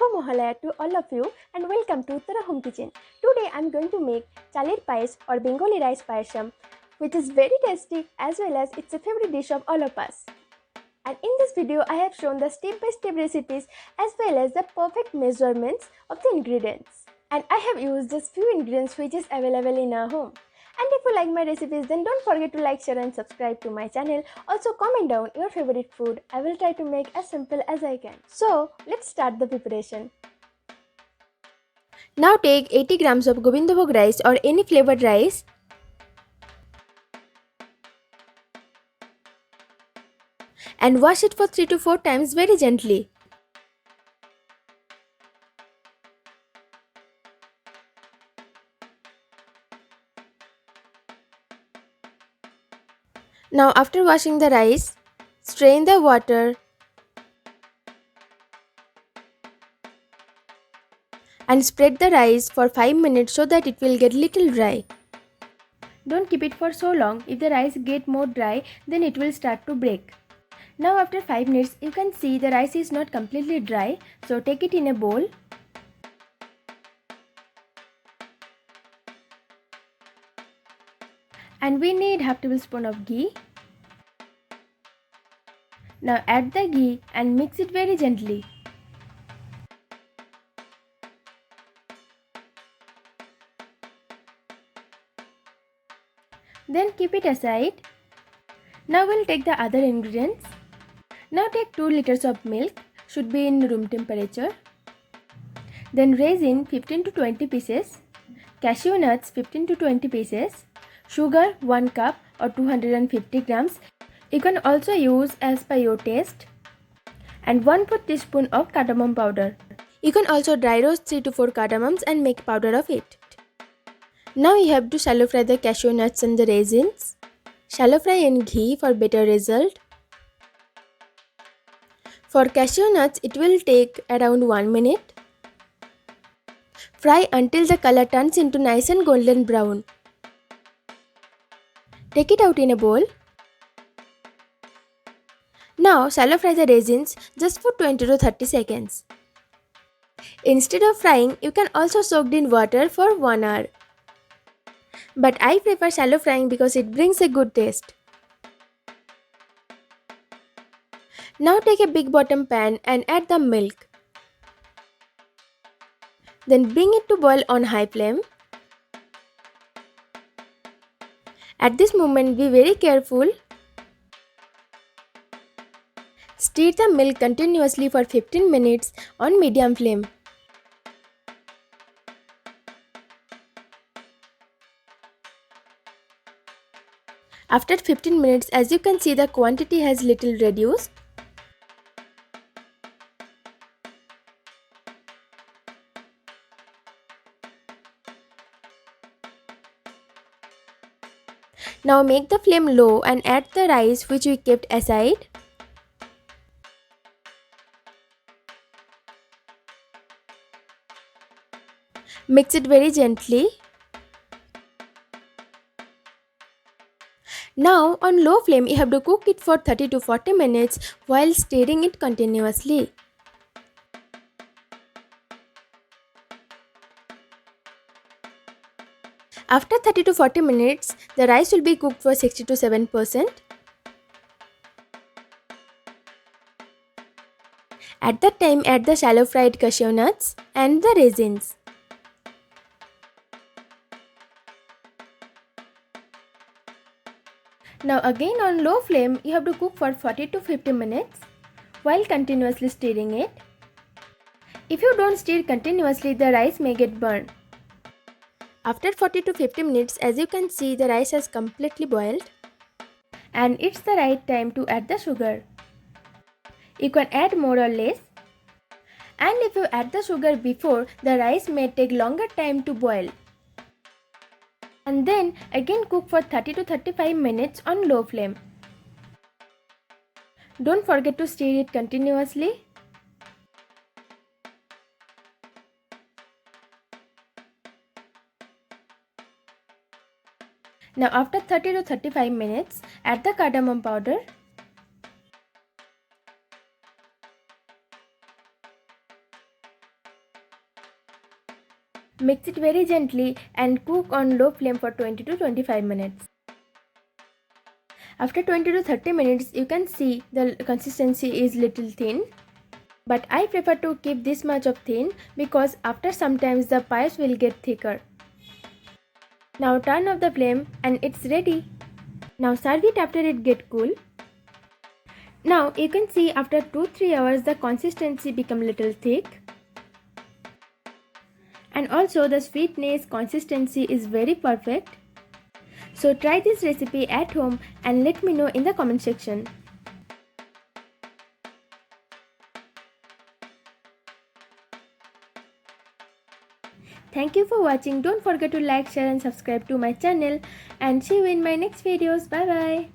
Shubha Mahalaya to all of you and welcome to Uttara Home Kitchen. Today I am going to make Chaler Payesh or Bengali rice payasam, which is very tasty as well as it's a favorite dish of all of us. And in this video I have shown the step-by-step recipes as well as the perfect measurements of the ingredients. And I have used just few ingredients which is available in our home. And if you like my recipes, then don't forget to like, share and subscribe to my channel. Also comment down your favorite food. I will try to make as simple as I can. So let's start the preparation. Now take 80 grams of Gobindovog rice or any flavored rice. And wash it for 3 to 4 times very gently. Now after washing the rice, strain the water and spread the rice for 5 minutes so that it will get little dry. Don't keep it for so long. If the rice get more dry, then it will start to break. Now after 5 minutes, you can see the rice is not completely dry, so take it in a bowl. And we need half tablespoon of ghee. Now add the ghee and mix it very gently. Then keep it aside. Now we'll take the other ingredients. Now take 2 liters of milk, should be in room temperature. Then raisin 15 to 20 pieces, cashew nuts 15 to 20 pieces, sugar 1 cup or 250 grams. You can also use as per your taste. And 1/4 teaspoon of cardamom powder. You can also dry roast 3 to 4 cardamoms and make powder of it. Now you have to shallow fry the cashew nuts and the raisins. Shallow fry in ghee for better result. For cashew nuts, it will take around 1 minute. Fry until the color turns into nice and golden brown. Take it out in a bowl. Now shallow fry the raisins just for 20 to 30 seconds. Instead of frying, you can also soak in water for 1 hour. But I prefer shallow frying because it brings a good taste. Now take a big bottom pan and add the milk. Then bring it to boil on high flame. At this moment, be very careful. Stir the milk continuously for 15 minutes on medium flame. After 15 minutes, as you can see, the quantity has little reduced. Now make the flame low and add the rice which we kept aside. Mix it very gently. Now on low flame you have to cook it for 30 to 40 minutes while stirring it continuously. After 30 to 40 minutes, the rice will be cooked for 60 to 7%. At that time, add the shallow fried cashew nuts and the raisins. Now again on low flame, you have to cook for 40 to 50 minutes while continuously stirring it. If you don't stir continuously, the rice may get burned. After 40 to 50 minutes, as you can see, the rice has completely boiled. And it's the right time to add the sugar. You can add more or less. And if you add the sugar before, the rice may take longer time to boil. And then again cook for 30 to 35 minutes on low flame. Don't forget to stir it continuously. Now after 30 to 35 minutes, add the cardamom powder. Mix it very gently and cook on low flame for 20 to 25 minutes. After 20 to 30 minutes, you can see the consistency is little thin. But I prefer to keep this much of thin because after some time the payesh will get thicker. Now turn off the flame and it's ready. Now serve it after it get cool. Now you can see after 2-3 hours the consistency become little thick. And also the sweetness consistency is very perfect. So try this recipe at home and let me know in the comment section. Thank you for watching. Don't forget to like, share and subscribe to my channel and see you in my next videos. Bye bye.